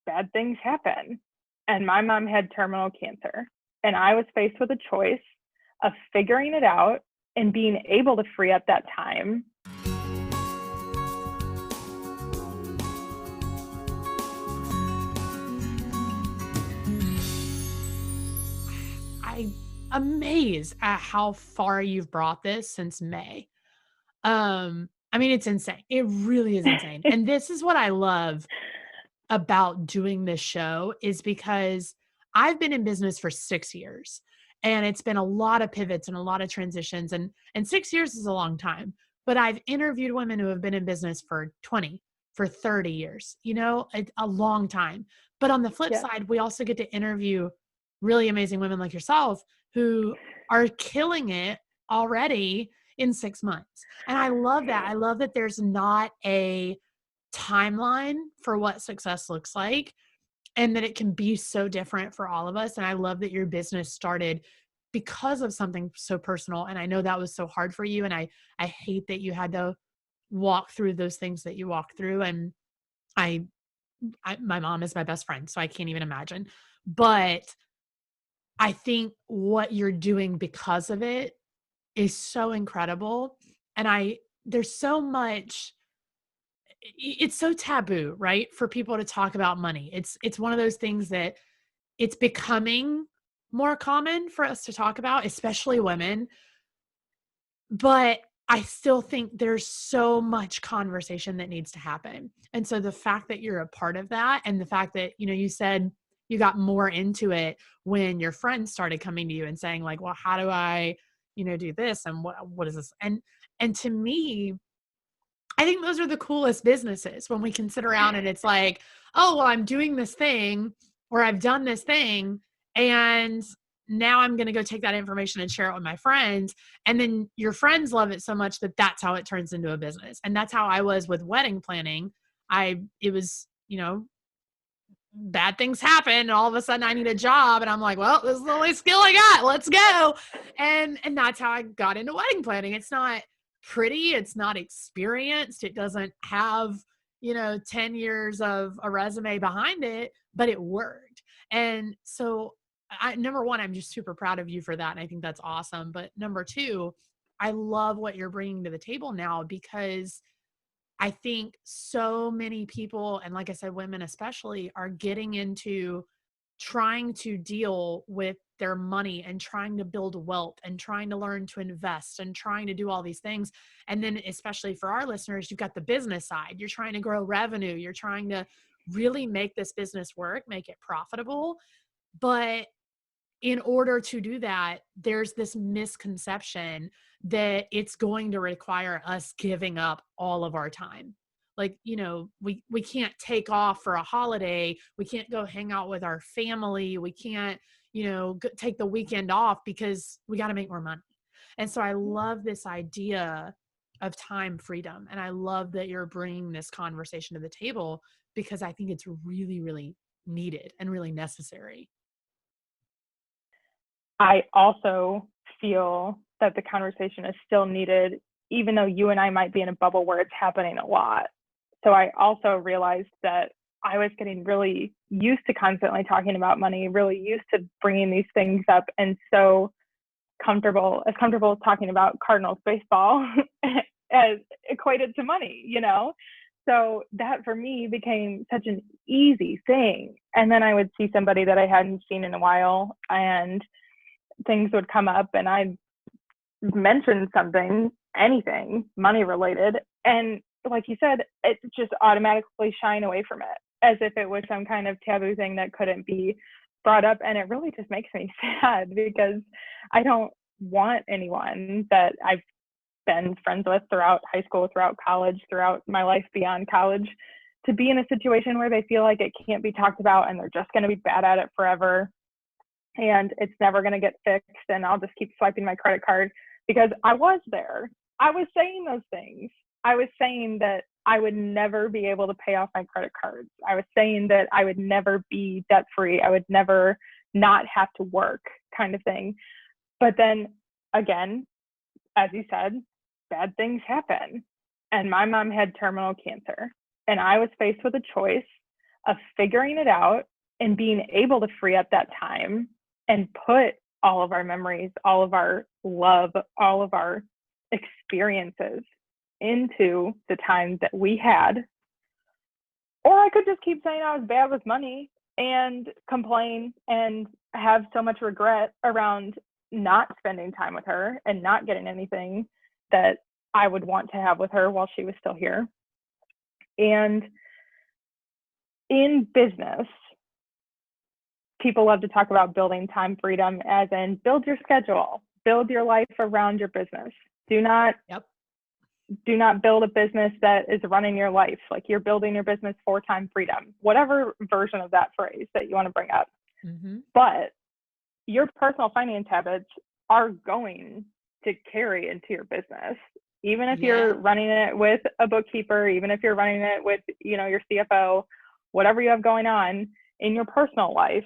bad things happen. And my mom had terminal cancer. And I was faced with a choice of figuring it out and being able to free up that time. I'm amazed at how far you've brought this since May. I mean, it's insane. It really is insane. And this is what I love about doing this show is because I've been in business for 6 years and it's been a lot of pivots and a lot of transitions and 6 years is a long time. But I've interviewed women who have been in business for 20, for 30 years, a long time. But on the flip Yes. side, we also get to interview really amazing women like yourself who are killing it already in 6 months. And I love that. I love that there's not a timeline for what success looks like and that it can be so different for all of us. And I love that your business started because of something so personal. And I know that was so hard for you. And I hate that you had to walk through those things that you walked through. And I my mom is my best friend, so I can't even imagine. But I think what you're doing because of it is so incredible. And there's so much, it's so taboo, right? For people to talk about money. It's one of those things that it's becoming more common for us to talk about, especially women. But I still think there's so much conversation that needs to happen. And so the fact that you're a part of that and the fact that, you said you got more into it when your friends started coming to you and saying like, well, how do I, do this? And what is this? And to me, I think those are the coolest businesses when we can sit around and it's like, oh, well, I'm doing this thing or I've done this thing and now I'm going to go take that information and share it with my friends. And then your friends love it so much that that's how it turns into a business. And that's how I was with wedding planning. It was, bad things happen and all of a sudden I need a job and I'm like, well, this is the only skill I got. Let's go. And that's how I got into wedding planning. It's not pretty, it's not experienced, it doesn't have, 10 years of a resume behind it, but it worked. And so number one, I'm just super proud of you for that. And I think that's awesome. But number two, I love what you're bringing to the table now because I think so many people, and like I said, women especially, are getting into trying to deal with their money and trying to build wealth and trying to learn to invest and trying to do all these things. And then, especially for our listeners, you've got the business side. You're trying to grow revenue. You're trying to really make this business work, make it profitable. But in order to do that, there's this misconception that it's going to require us giving up all of our time. Like, we can't take off for a holiday. We can't go hang out with our family. We can't, take the weekend off because we got to make more money. And so I love this idea of time freedom. And I love that you're bringing this conversation to the table because I think it's really, really needed and really necessary. I also feel that the conversation is still needed, even though you and I might be in a bubble where it's happening a lot. So I also realized that I was getting really used to constantly talking about money, really used to bringing these things up, and so as comfortable as talking about Cardinals baseball as equated to money. So that for me became such an easy thing. And then I would see somebody that I hadn't seen in a while and things would come up and I'd mention something, anything money related. And like you said, it just automatically shine away from it as if it was some kind of taboo thing that couldn't be brought up. And it really just makes me sad because I don't want anyone that I've been friends with throughout high school, throughout college, throughout my life beyond college to be in a situation where they feel like it can't be talked about and they're just going to be bad at it forever. And it's never going to get fixed. And I'll just keep swiping my credit card because I was there. I was saying those things. I was saying that I would never be able to pay off my credit cards. I was saying that I would never be debt free. I would never not have to work kind of thing. But then again, as you said, bad things happen. And my mom had terminal cancer. And I was faced with a choice of figuring it out and being able to free up that time and put all of our memories, all of our love, all of our experiences into the time that we had. Or I could just keep saying I was bad with money and complain and have so much regret around not spending time with her and not getting anything that I would want to have with her while she was still here. And in business, people love to talk about building time freedom as in build your schedule, build your life around your business. Do not build a business that is running your life. Like you're building your business for time freedom, whatever version of that phrase that you want to bring up. Mm-hmm. But your personal finance habits are going to carry into your business. Even if you're running it with a bookkeeper, even if you're running it with, your CFO, whatever you have going on in your personal life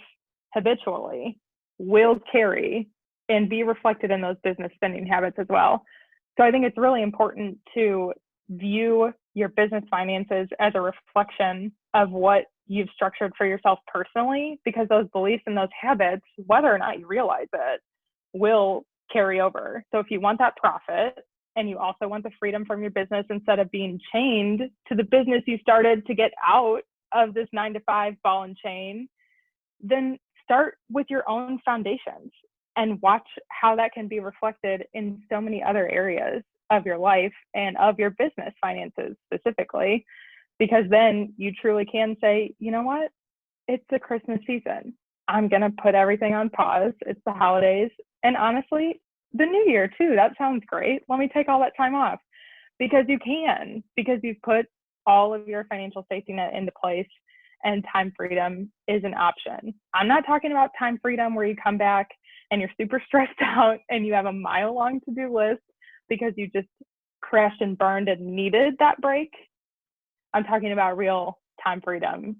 habitually will carry and be reflected in those business spending habits as well. So I think it's really important to view your business finances as a reflection of what you've structured for yourself personally, because those beliefs and those habits, whether or not you realize it, will carry over. So if you want that profit and you also want the freedom from your business instead of being chained to the business you started to get out of this 9-to-5 ball and chain, then start with your own foundations and watch how that can be reflected in so many other areas of your life and of your business finances specifically, because then you truly can say, you know what, it's the Christmas season. I'm going to put everything on pause. It's the holidays. And honestly, the new year too. That sounds great. Let me take all that time off, because you can, because you've put all of your financial safety net into place, and time freedom is an option. I'm not talking about time freedom where you come back and you're super stressed out and you have a mile-long to-do list because you just crashed and burned and needed that break. I'm talking about real time freedom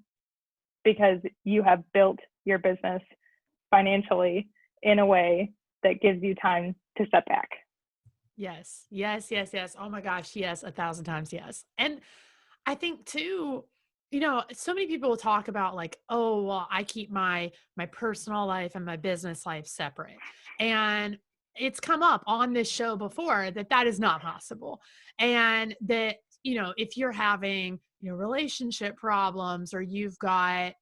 because you have built your business financially in a way that gives you time to step back. Yes. Oh my gosh. Yes. 1,000 times. Yes. And I think too, so many people talk about like, oh, well, I keep my personal life and my business life separate. And it's come up on this show before that is not possible. And that, if you're having, relationship problems, or you've got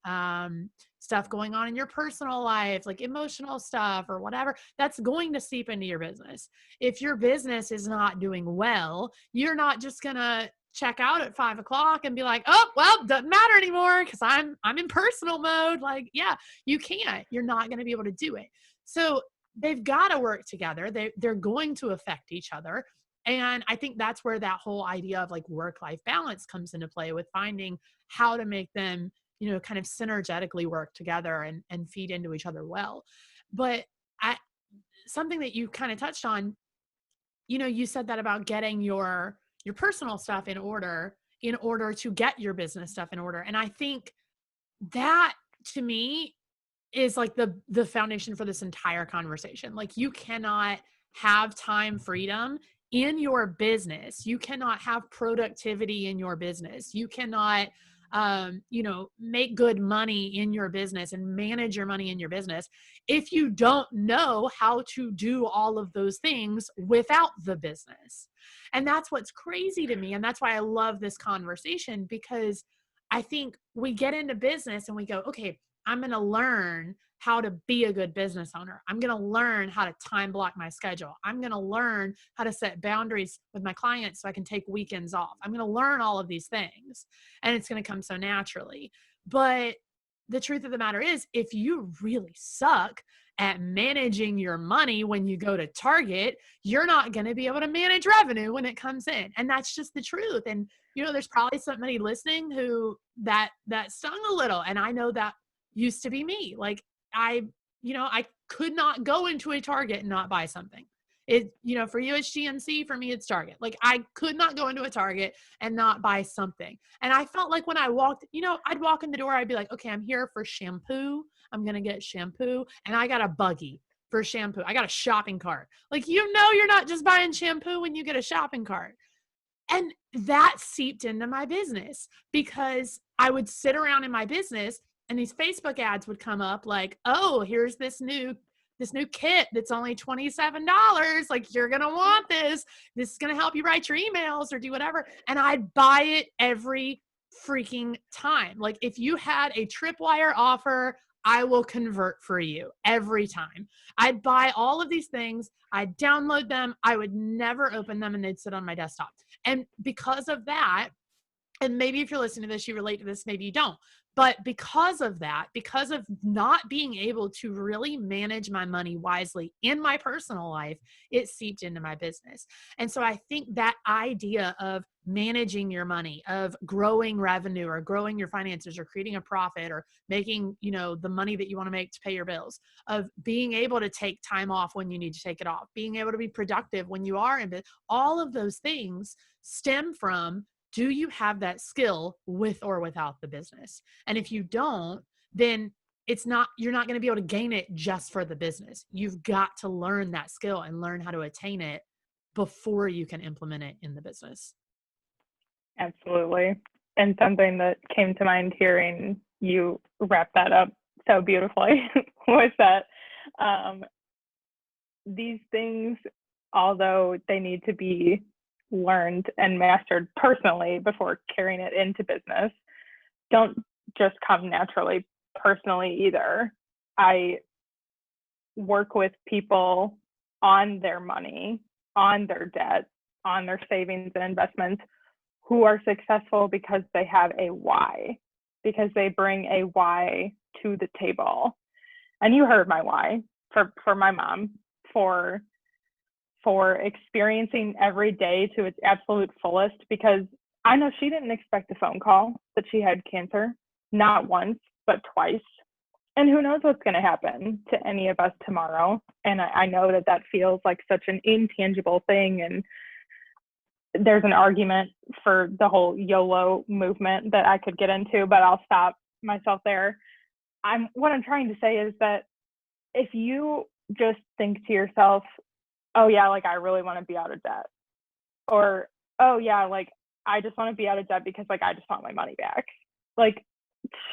stuff going on in your personal life, like emotional stuff or whatever, that's going to seep into your business. If your business is not doing well, you're not just going to check out at 5 o'clock and be like, oh, well, doesn't matter anymore because I'm in personal mode. Like, yeah, you can't. You're not going to be able to do it. So they've got to work together. They're going to affect each other. And I think that's where that whole idea of like work-life balance comes into play, with finding how to make them, kind of synergetically work together and feed into each other well. But something that you kind of touched on, you said that about getting your personal stuff in order to get your business stuff in order. And I think that to me is like the foundation for this entire conversation. Like you cannot have time freedom in your business. You cannot have productivity in your business. You cannot, make good money in your business and manage your money in your business if you don't know how to do all of those things without the business. And that's what's crazy to me. And that's why I love this conversation, because I think we get into business and we go, okay, I'm going to learn how to be a good business owner. I'm going to learn how to time block my schedule. I'm going to learn how to set boundaries with my clients so I can take weekends off. I'm going to learn all of these things, and it's going to come so naturally. But the truth of the matter is, if you really suck at managing your money when you go to Target, you're not going to be able to manage revenue when it comes in. And that's just the truth. And, there's probably somebody listening who that stung a little. And I know that used to be me. Like I could not go into a Target and not buy something. It, for you it's GNC, for me it's Target. Like I could not go into a Target and not buy something. And I felt like when I walked, I'd walk in the door, I'd be like, okay, I'm here for shampoo. I'm going to get shampoo. And I got a buggy for shampoo. I got a shopping cart. Like, you're not just buying shampoo when you get a shopping cart. And that seeped into my business because I would sit around in my business and these Facebook ads would come up like, oh, here's this new kit that's only $27. Like, you're going to want this. This is going to help you write your emails or do whatever. And I'd buy it every freaking time. Like, if you had a tripwire offer, I will convert for you every time. I'd buy all of these things. I'd download them. I would never open them and they'd sit on my desktop. And because of that, and maybe if you're listening to this, you relate to this, maybe you don't. But because of that, because of not being able to really manage my money wisely in my personal life, it seeped into my business. And so I think that idea of managing your money, of growing revenue or growing your finances or creating a profit or making, the money that you want to make to pay your bills, of being able to take time off when you need to take it off, being able to be productive when you are in business, all of those things stem from, do you have that skill with or without the business? And if you don't, then you're not going to be able to gain it just for the business. You've got to learn that skill and learn how to attain it before you can implement it in the business. Absolutely. And something that came to mind hearing you wrap that up so beautifully was that these things, although they need to be learned and mastered personally before carrying it into business, don't just come naturally personally either. I work with people on their money, on their debt, on their savings and investments who are successful because they have a why, because they bring a why to the table. And you heard my why for my mom, for experiencing every day to its absolute fullest, because I know she didn't expect a phone call that she had cancer, not once, but twice. And who knows what's going to happen to any of us tomorrow. And I know that feels like such an intangible thing. And there's an argument for the whole YOLO movement that I could get into, but I'll stop myself there. What I'm trying to say is that if you just think to yourself, oh yeah, like I really want to be out of debt, or oh yeah, like I just want to be out of debt because like I just want my money back. Like,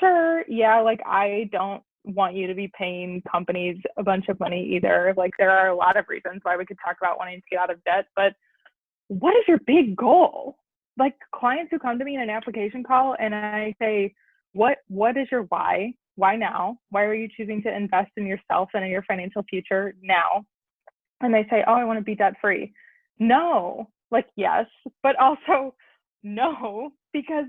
sure, yeah, like I don't want you to be paying companies a bunch of money either. Like, there are a lot of reasons why we could talk about wanting to get out of debt, but what is your big goal? Like, clients who come to me in an application call and I say, what is your why? Why now? Why are you choosing to invest in yourself and in your financial future now? And they say, oh, I want to be debt free. No, like, yes, but also no, because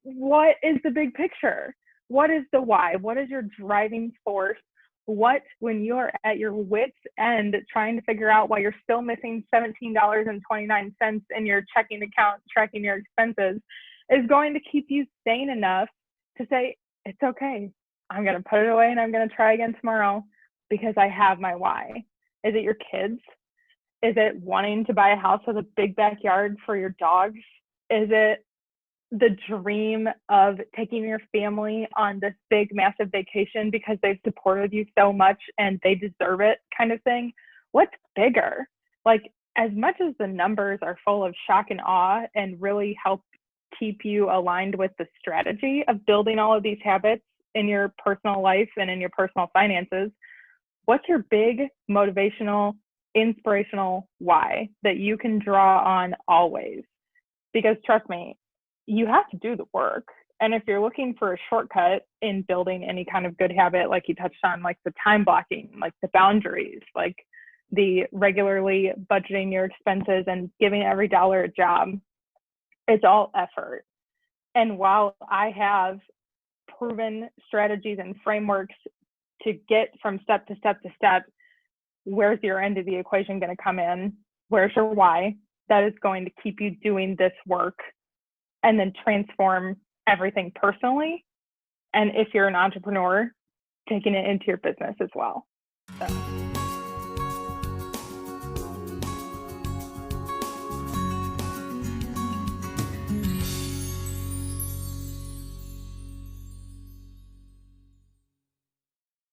what is the big picture? What is the why? What is your driving force? What, when you're at your wit's end trying to figure out why you're still missing $17.29 in your checking account tracking your expenses, is going to keep you sane enough to say, it's okay, I'm going to put it away and I'm going to try again tomorrow because I have my why. Is it your kids? Is it wanting to buy a house with a big backyard for your dogs? Is it the dream of taking your family on this big, massive vacation because they've supported you so much and they deserve it kind of thing? What's bigger? Like, as much as the numbers are full of shock and awe and really help keep you aligned with the strategy of building all of these habits in your personal life and in your personal finances, what's your big motivational, inspirational why that you can draw on always? Because trust me, you have to do the work. And if you're looking for a shortcut in building any kind of good habit, like you touched on, like the time blocking, like the boundaries, like the regularly budgeting your expenses and giving every dollar a job, it's all effort. And while I have proven strategies and frameworks to get from step to step to step, where's your end of the equation going to come in? Where's your why? That is going to keep you doing this work and then transform everything personally. And if you're an entrepreneur, taking it into your business as well.